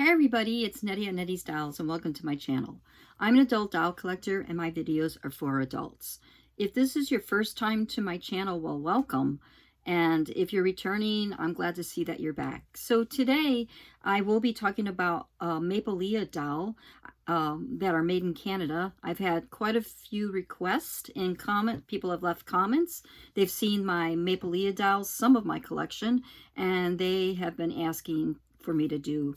Hey everybody, it's Nettie at Nettie's Dolls and welcome to my channel. I'm an adult doll collector and my videos are for adults. If this is your first time to my channel, well, welcome. And if you're returning, I'm glad to see that you're back. So today I will be talking about a Maplelea doll that are made in Canada. I've had quite a few requests in comment. People have left comments. They've seen my Maplelea dolls, some of my collection, and they have been asking for me to do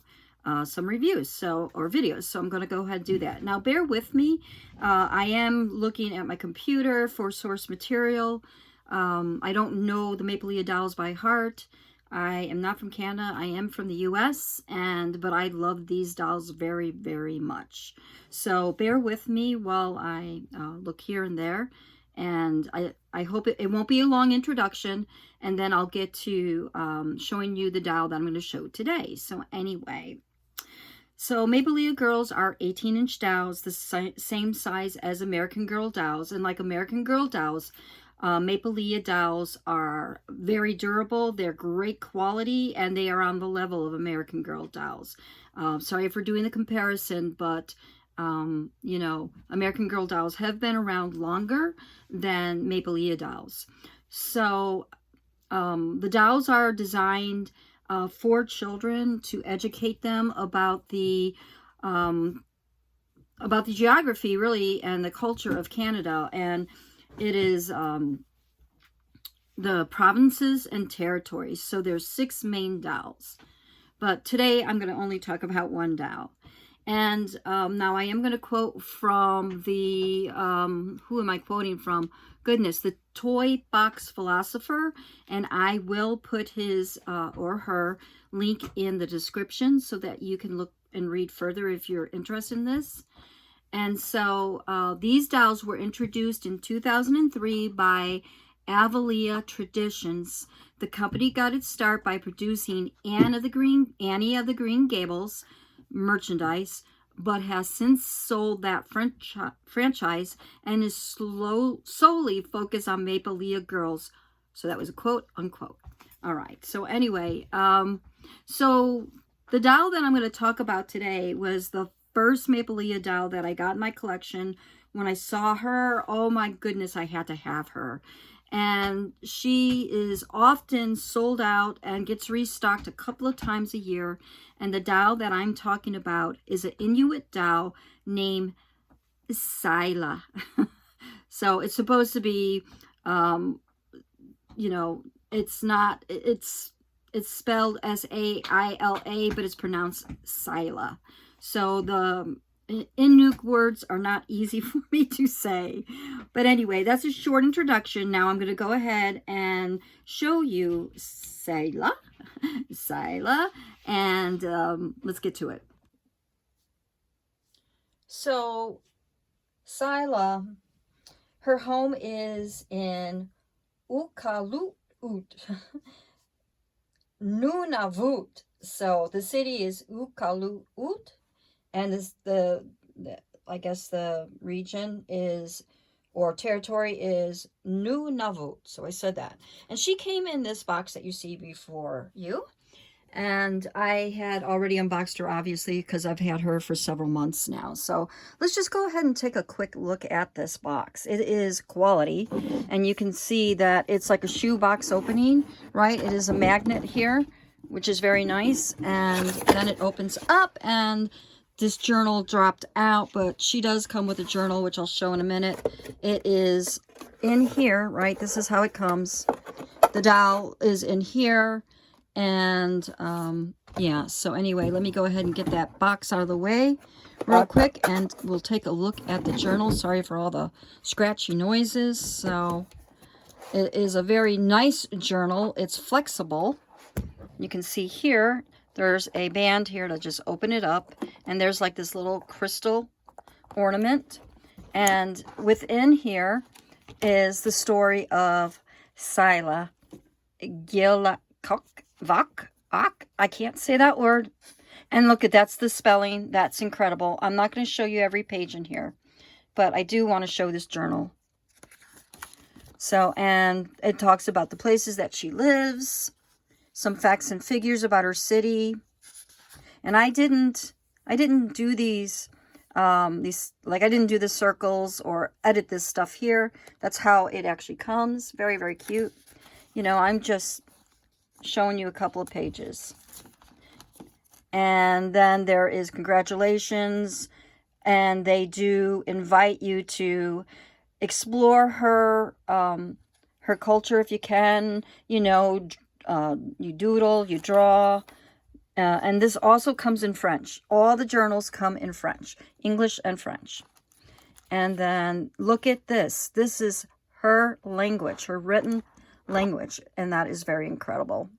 some reviews or videos, so I'm going to go ahead and do that. Now bear with me. I am looking at my computer for source material. I don't know the Maplelea dolls by heart. I am not from Canada. I am from the US, but I love these dolls very, very much. So bear with me while I look here and there, and I hope it won't be a long introduction, and then I'll get to showing you the doll that I'm going to show today. So anyway, so Maplelea Girls are 18-inch dolls, the same size as American Girl dolls. And like American Girl dolls, Maplelea dolls are very durable. They're great quality, and they are on the level of American Girl dolls. Sorry for doing the comparison, but you know, American Girl dolls have been around longer than Maplelea dolls. So the dolls are designed for children to educate them about the geography, really, and the culture of Canada. And it is the provinces and territories. So there's 6 main dolls, but today I'm going to only talk about one doll. And now I am going to quote from the who am I quoting from? Goodness, the Toy Box Philosopher, and I will put his or her link in the description so that you can look and read further if you're interested in this. And so these dolls were introduced in 2003 by Maplelea Traditions. The company got its start by producing Annie of the Green Gables merchandise, but has since sold that franchise and is solely focused on Maplelea Girls. So that was a quote unquote. All right. So anyway, so the doll that I'm going to talk about today was the first Maplelea doll that I got in my collection. When I saw her, oh my goodness, I had to have her. And she is often sold out and gets restocked a couple of times a year. And the doll that I'm talking about is an Inuit doll named Saila. So it's supposed to be, you know, it's not, it's spelled S-A-I-L-A, but it's pronounced Sila. So the Inuk words are not easy for me to say. But anyway, that's a short introduction. Now I'm going to go ahead and show you Saila. And let's get to it. So Saila, her home is in Qilsvvaq, Nunavut. So the city is Qilsvvaq. And this, I guess the region is, or territory is Nunavut. So I said that. And she came in this box that you see before you. And I had already unboxed her, obviously, because I've had her for several months now. So let's just go ahead and take a quick look at this box. It is quality. And you can see that it's like a shoe box opening, right? It is a magnet here, which is very nice. And then it opens up, and this journal dropped out, but she does come with a journal, which I'll show in a minute. It is in here, right? This is how it comes. The doll is in here. And yeah, so anyway, let me go ahead and get that box out of the way real quick, and we'll take a look at the journal. Sorry for all the scratchy noises. So it is a very nice journal. It's flexible. You can see here, there's a band here to just open it up, and there's like this little crystal ornament. And within here is the story of Sila, Qilsvvaq. I can't say that word. And look, that's the spelling. That's incredible. I'm not going to show you every page in here, but I do want to show this journal. So, and it talks about the places that she lives, some facts and figures about her city. And I didn't do these, like I didn't do the circles or edit this stuff here. That's how it actually comes. Very, very cute. You know, I'm just showing you a couple of pages. And then there is congratulations, and they do invite you to explore her her culture if you can. You know, you doodle, you draw, and this also comes in French. All the journals come in French, English and French. And then look at this. This is her language, her written language, and that is very incredible.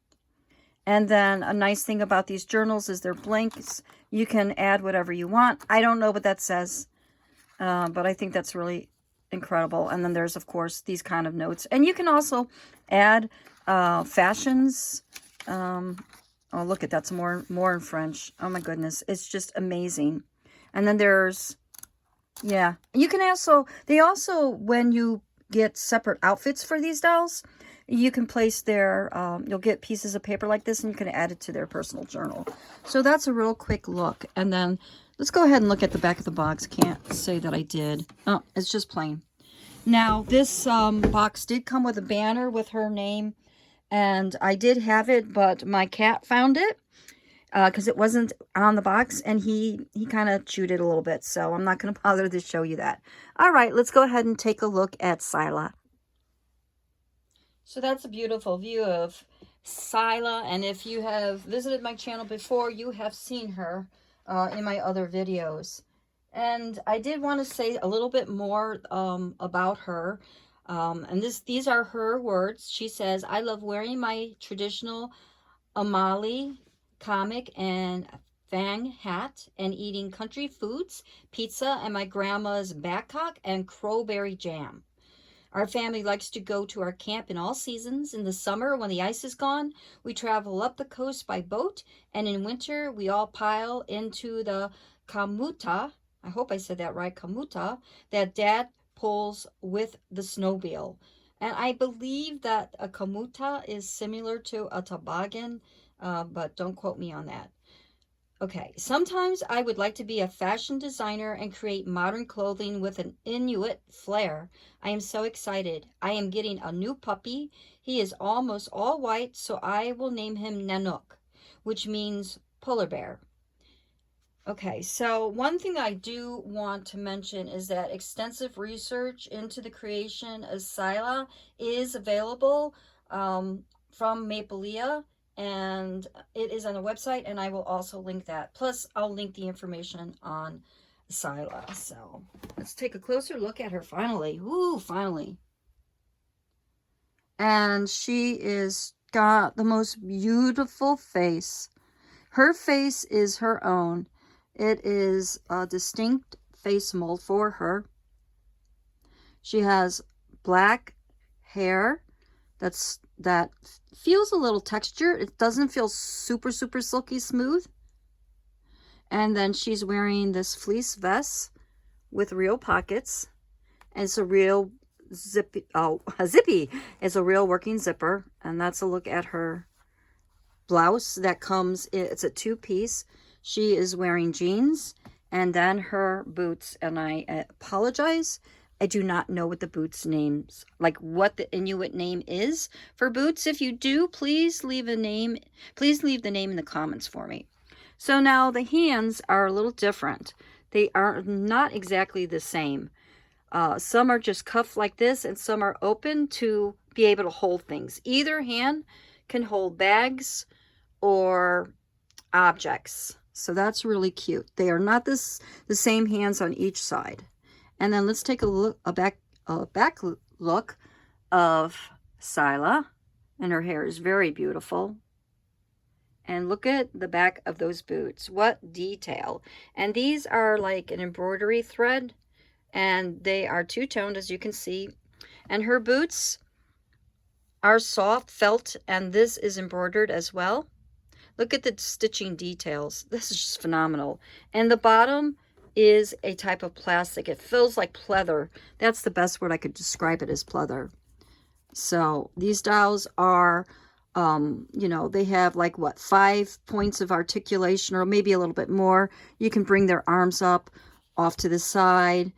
And then a nice thing about these journals is they're blanks. You can add whatever you want. I don't know what that says, but I think that's really incredible. And then there's, of course, these kind of notes. And you can also add fashions. Oh, look at that's more in French. Oh, my goodness. It's just amazing. And then there's, yeah. You can also, they also, when you get separate outfits for these dolls, you can place their, you'll get pieces of paper like this and you can add it to their personal journal. So that's a real quick look. And then let's go ahead and look at the back of the box. Can't say that I did. Oh, it's just plain. Now, this box did come with a banner with her name. And I did have it, but my cat found it because it wasn't on the box. And he kind of chewed it a little bit. So I'm not going to bother to show you that. All right, let's go ahead and take a look at Sila. So that's a beautiful view of Sila, and if you have visited my channel before, you have seen her in my other videos. And I did want to say a little bit more about her, and these are her words. She says, "I love wearing my traditional Amali, comic, and fang hat, and eating country foods, pizza, and my grandma's backcock and crowberry jam. Our family likes to go to our camp in all seasons. In the summer, when the ice is gone, we travel up the coast by boat, and in winter, we all pile into the kamuta, I hope I said that right, kamuta, that Dad pulls with the snowmobile." And I believe that a kamuta is similar to a toboggan, but don't quote me on that. Okay, sometimes I would like to be a fashion designer and create modern clothing with an Inuit flair. I am so excited. I am getting a new puppy. He is almost all white, so I will name him Nanook, which means polar bear. Okay, so one thing I do want to mention is that extensive research into the creation of Sila is available from Maplelea. And it is on the website, and I will also link that. Plus, I'll link the information on Sila. So, let's take a closer look at her finally. Ooh, finally. And she is got the most beautiful face. Her face is her own. It is a distinct face mold for her. She has black hair that feels a little textured. It doesn't feel super silky smooth. And then she's wearing this fleece vest with real pockets. And it's a real zippy. It's a real working zipper. And that's a look at her blouse that comes, it's a two-piece. She is wearing jeans and then her boots. And I apologize, I do not know what the boots names, like what the Inuit name is for boots. If you do, please leave a name. Please leave the name in the comments for me. So now the hands are a little different. They are not exactly the same. Some are just cuffed like this, and some are open to be able to hold things. Either hand can hold bags or objects. So that's really cute. They are not the same hands on each side. And then let's take a back look of Sila. And her hair is very beautiful. And look at the back of those boots. What detail. And these are like an embroidery thread. And they are two-toned, as you can see. And her boots are soft felt. And this is embroidered as well. Look at the stitching details. This is just phenomenal. And the bottom is a type of plastic. It feels like pleather. That's the best word I could describe it as, pleather. So these dolls are You know, they have like what, 5 points of articulation, or maybe a little bit more. You can bring their arms up off to the side.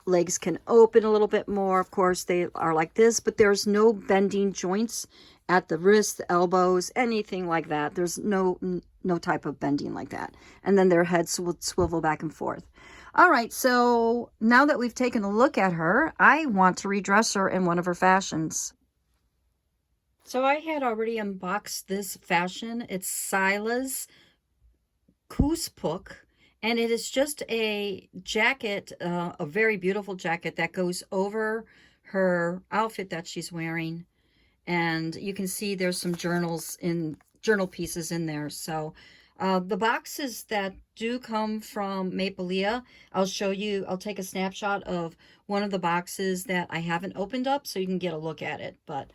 Legs can open a little bit more. Of course, they are like this, but there's no bending joints at the wrists, the elbows, anything like that. There's no type of bending like that. And then their heads would swivel back and forth. All right, so now that we've taken a look at her, I want to redress her in one of her fashions. So I had already unboxed this fashion. It's Sila's Qilsvvaq, and it is just a jacket, a very beautiful jacket that goes over her outfit that she's wearing. And you can see there's some journal pieces in there. So the boxes that do come from Maplelea, I'll show you, I'll take a snapshot of one of the boxes that I haven't opened up so you can get a look at it. But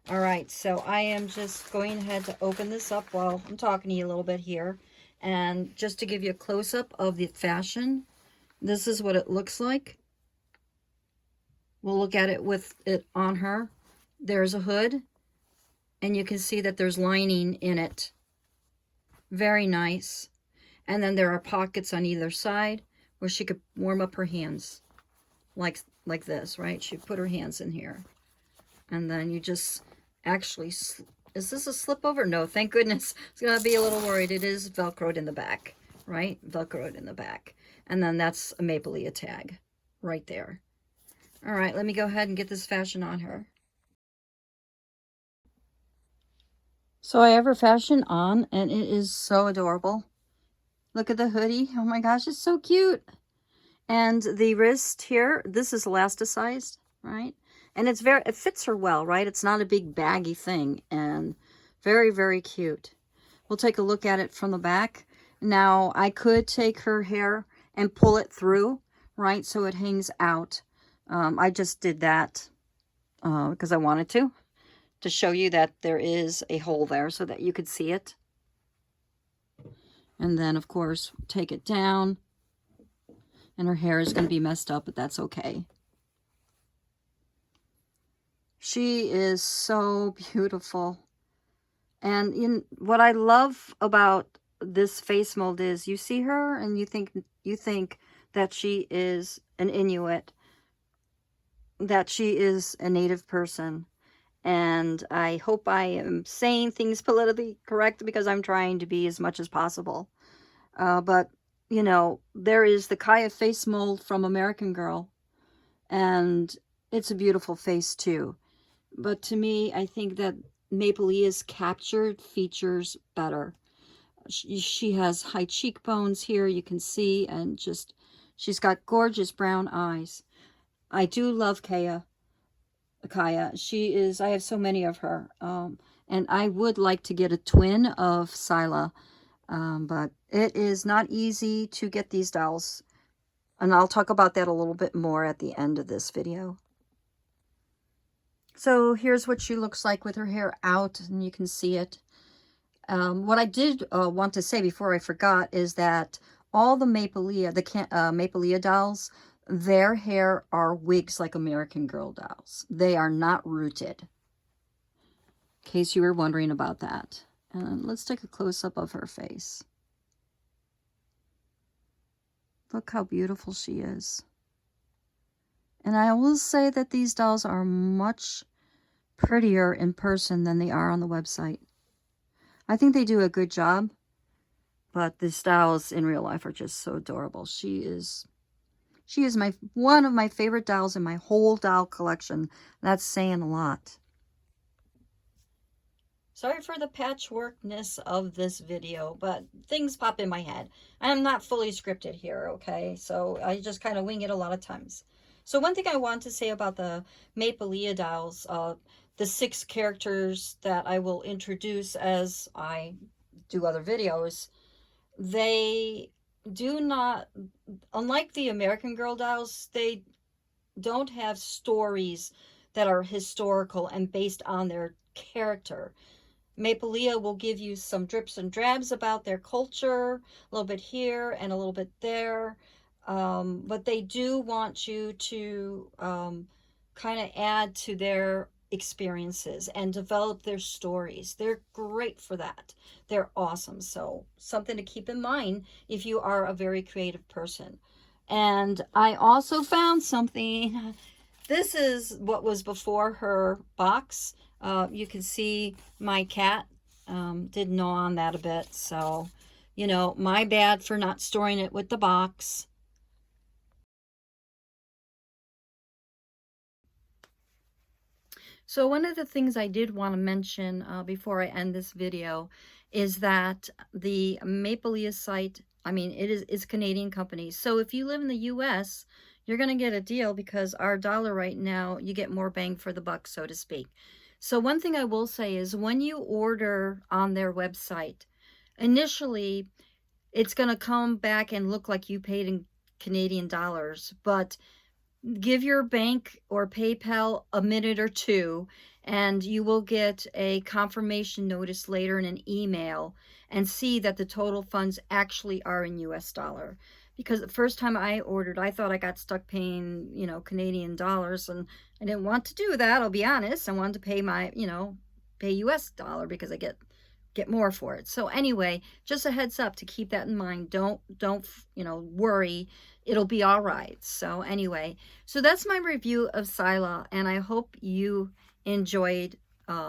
all right, so I am just going ahead to open this up while I'm talking to you a little bit here. And just to give you a close-up of the fashion, this is what it looks like. We'll look at it with it on her. There's a hood, and you can see that there's lining in it. Very nice. And then there are pockets on either side where she could warm up her hands. Like this, right? She put her hands in here. And then you just actually, is this a slip over? No, thank goodness. It's going to be a little worried. It is Velcroed in the back, right? Velcroed in the back. And then that's a Maplelea tag right there. All right, let me go ahead and get this fashion on her. So I have her fashion on, and it is so adorable. Look at the hoodie. Oh my gosh, it's so cute. And the wrist here, this is elasticized, right? And it fits her well, right? It's not a big baggy thing, and very, very cute. We'll take a look at it from the back. Now, I could take her hair and pull it through, right? So it hangs out. I just did that because I wanted to show you that there is a hole there so that you could see it. And then, of course, take it down. And her hair is going to be messed up, but that's okay. She is so beautiful. And what I love about this face mold is you see her and you think that she is an Inuit, that she is a native person. And I hope I am saying things politically correct because I'm trying to be as much as possible. But, you know, there is the Kaya face mold from American Girl. And it's a beautiful face too. But to me, I think that Maplelea's captured features better. She has high cheekbones here, you can see, and just, she's got gorgeous brown eyes. I do love Kaya. She is, I have so many of her. And I would like to get a twin of Sila. But it is not easy to get these dolls. And I'll talk about that a little bit more at the end of this video. So here's what she looks like with her hair out, and you can see it. What I did want to say before I forgot is that all the Maplelea dolls, their hair are wigs like American Girl dolls. They are not rooted. In case you were wondering about that. And let's take a close-up of her face. Look how beautiful she is. And I will say that these dolls are much prettier in person than they are on the website. I think they do a good job, but the dolls in real life are just so adorable. She is one of my favorite dolls in my whole doll collection. That's saying a lot. Sorry for the patchworkness of this video, but things pop in my head. I'm not fully scripted here, okay? So I just kind of wing it a lot of times. So one thing I want to say about the Maplelea dolls, the 6 characters that I will introduce as I do other videos, they do not, unlike the American Girl dolls, they don't have stories that are historical and based on their character. Maplelea will give you some drips and drabs about their culture, a little bit here and a little bit there. But they do want you to kind of add to their experiences and develop their stories. They're great for that. They're awesome. So something to keep in mind if you are a very creative person. And I also found something. This is what was before her box. You can see my cat did gnaw on that a bit. So, you know, my bad for not storing it with the box. So one of the things I did want to mention before I end this video is that the Maplelea site, I mean, it's a Canadian company. So if you live in the US, you're going to get a deal because our dollar right now, you get more bang for the buck, so to speak. So one thing I will say is when you order on their website, initially it's going to come back and look like you paid in Canadian dollars, but give your bank or PayPal a minute or two, and you will get a confirmation notice later in an email and see that the total funds actually are in US dollar. Because the first time I ordered, I thought I got stuck paying, you know, Canadian dollars, and I didn't want to do that, I'll be honest. I wanted to pay my, you know, pay US dollar because I get more for it. So anyway, just a heads up to keep that in mind. Don't you know, worry, it'll be all right. So anyway, so that's my review of Sila, and I hope you enjoyed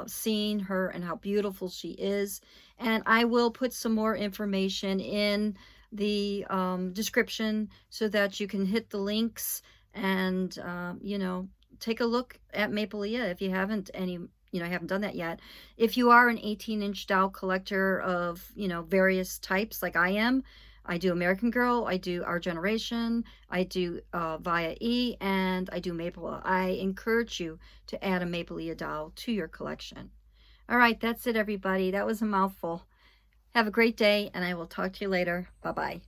seeing her and how beautiful she is. And I will put some more information in the description so that you can hit the links and you know, take a look at Maplelea if you haven't haven't done that yet. If you are an 18-inch doll collector of, you know, various types like I am, I do American Girl, I do Our Generation, I do Via E, and I do Maple. I encourage you to add a Maplelea doll to your collection. All right, that's it, everybody. That was a mouthful. Have a great day, and I will talk to you later. Bye-bye.